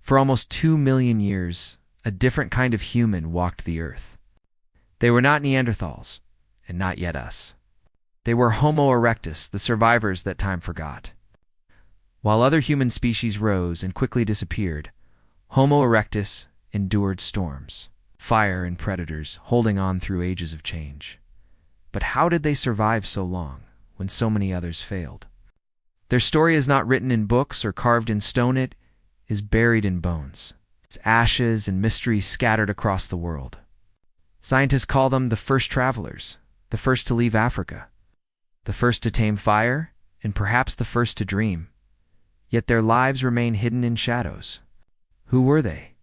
For almost 2 million years, a different kind of human walked the earth. They were not Neanderthals, and not yet us. They were Homo erectus, the survivors that time forgot. While other human species rose and quickly disappeared, Homo erectus endured storms, fire, and predators, holding on through ages of change. But how did they survive so long, when so many others failed? Their story is not written in books or carved in stone. It is buried in bones, its ashes and mysteries scattered across the world. Scientists call them the first travelers, the first to leave Africa, the first to tame fire, and perhaps the first to dream. Yet their lives remain hidden in shadows. Who were they?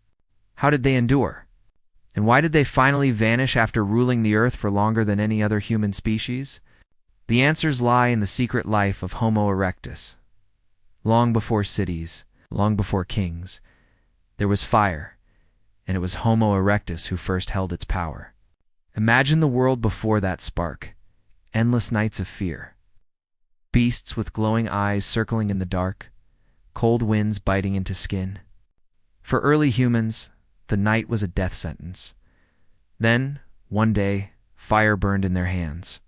How did they endure? And why did they finally vanish after ruling the earth for longer than any other human species? The answers lie in the secret life of Homo erectus. Long before cities, long before kings, there was fire, and it was Homo erectus who first held its power. Imagine the world before that spark, endless nights of fear. Beasts with glowing eyes circling in the dark, cold winds biting into skin. For early humans, the night was a death sentence. Then, one day, fire burned in their hands.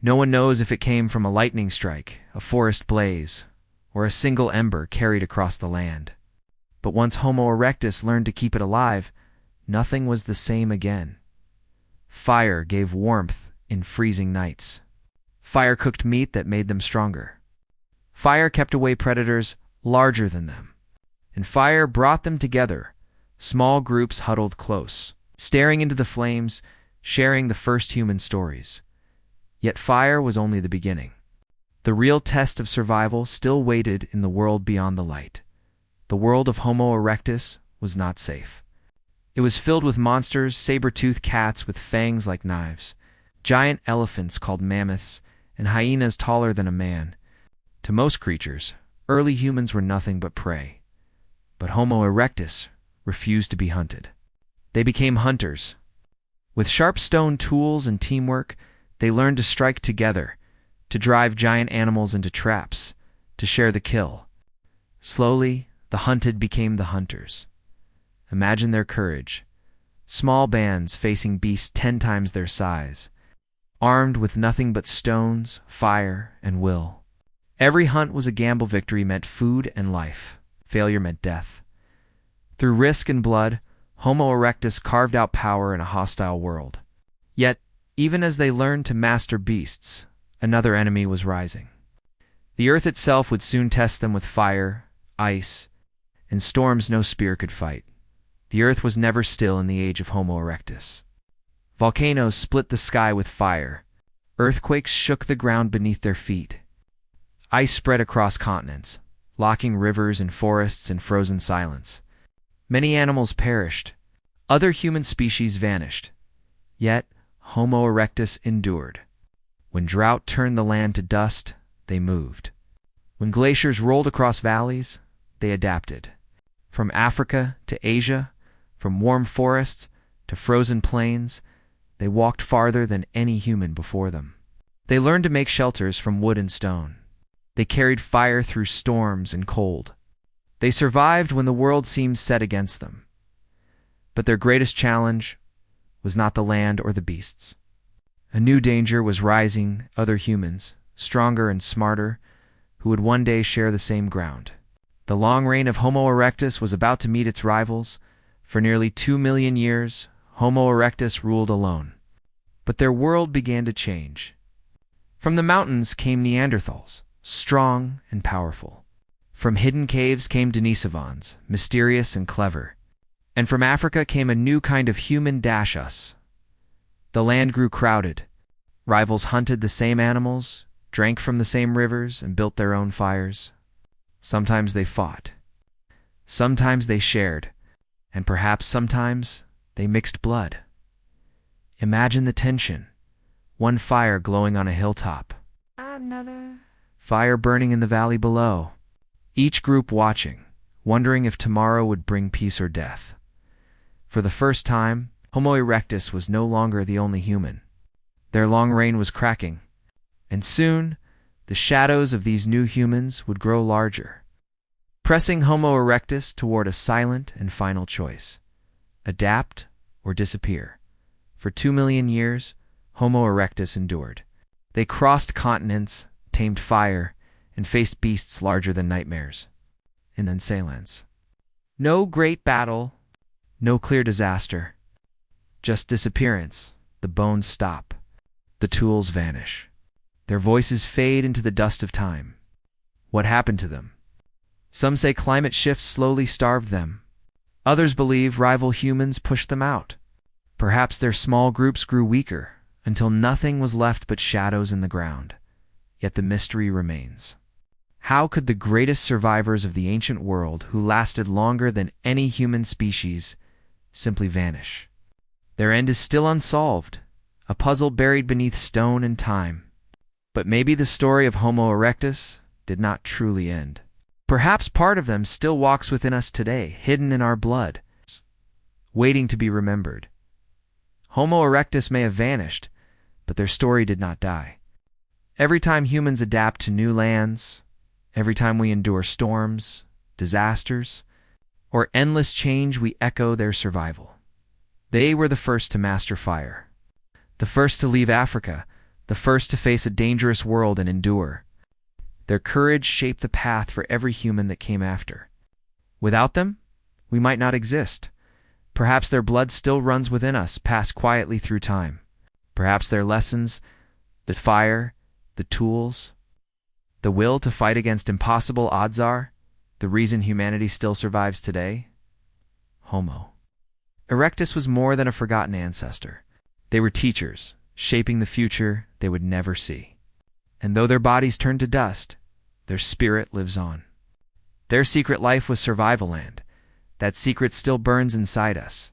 No one knows if it came from a lightning strike, a forest blaze, or a single ember carried across the land. But once Homo erectus learned to keep it alive, nothing was the same again. Fire gave warmth in freezing nights. Fire cooked meat that made them stronger. Fire kept away predators larger than them. And fire brought them together, small groups huddled close, staring into the flames, sharing the first human stories. Yet fire was only the beginning. The real test of survival still waited in the world beyond the light. The world of Homo erectus was not safe. It was filled with monsters, saber-toothed cats with fangs like knives, giant elephants called mammoths, and hyenas taller than a man. To most creatures, early humans were nothing but prey. But Homo erectus refused to be hunted. They became hunters. With sharp stone tools and teamwork, they learned to strike together, to drive giant animals into traps, to share the kill. Slowly, the hunted became the hunters. Imagine their courage. Small bands facing beasts 10 times their size, armed with nothing but stones, fire, and will. Every hunt was a gamble. Victory meant food and life. Failure meant death. Through risk and blood, Homo erectus carved out power in a hostile world. Yet, even as they learned to master beasts, another enemy was rising. The earth itself would soon test them with fire, ice, and storms no spear could fight. The earth was never still in the age of Homo erectus. Volcanoes split the sky with fire. Earthquakes shook the ground beneath their feet. Ice spread across continents, locking rivers and forests in frozen silence. Many animals perished. Other human species vanished. Yet, Homo erectus endured. When drought turned the land to dust, they moved. When glaciers rolled across valleys, they adapted. From Africa to Asia, from warm forests to frozen plains, they walked farther than any human before them. They learned to make shelters from wood and stone. They carried fire through storms and cold. They survived when the world seemed set against them. But their greatest challenge was not the land or the beasts. A new danger was rising: other humans, stronger and smarter, who would one day share the same ground. The long reign of Homo erectus was about to meet its rivals. For nearly 2 million years, Homo erectus ruled alone. But their world began to change. From the mountains came Neanderthals, strong and powerful. From hidden caves came Denisovans, mysterious and clever. And from Africa came a new kind of human: us. The land grew crowded. Rivals hunted the same animals, drank from the same rivers, and built their own fires. Sometimes they fought. Sometimes they shared. And perhaps sometimes they mixed blood. Imagine the tension. One fire glowing on a hilltop. Another fire burning in the valley below. Each group watching, wondering if tomorrow would bring peace or death. For the first time, Homo erectus was no longer the only human. Their long reign was cracking, and soon the shadows of these new humans would grow larger. pressing Homo erectus toward a silent and final choice: adapt or disappear. For 2 million years, Homo erectus endured. They crossed continents, tamed fire, and faced beasts larger than nightmares. And then silence. No great battle, no clear disaster. Just disappearance. The bones stop. The tools vanish. Their voices fade into the dust of time. What happened to them? Some say climate shifts slowly starved them. Others believe rival humans pushed them out. Perhaps their small groups grew weaker, until nothing was left but shadows in the ground. Yet the mystery remains. How could the greatest survivors of the ancient world, who lasted longer than any human species, simply vanish? Their end is still unsolved, a puzzle buried beneath stone and time. But maybe the story of Homo erectus did not truly end. Perhaps part of them still walks within us today, hidden in our blood, waiting to be remembered. Homo erectus may have vanished, but their story did not die. Every time humans adapt to new lands, every time we endure storms, disasters, or endless change, we echo their survival. They were the first to master fire, the first to leave Africa, the first to face a dangerous world and endure. Their courage shaped the path for every human that came after. Without them, we might not exist. Perhaps their blood still runs within us, passed quietly through time. Perhaps their lessons, the fire, the tools, the will to fight against impossible odds are the reason humanity still survives today. Homo erectus was more than a forgotten ancestor. They were teachers, shaping the future they would never see. And though their bodies turned to dust, their spirit lives on. Their secret life was survival land. That secret still burns inside us.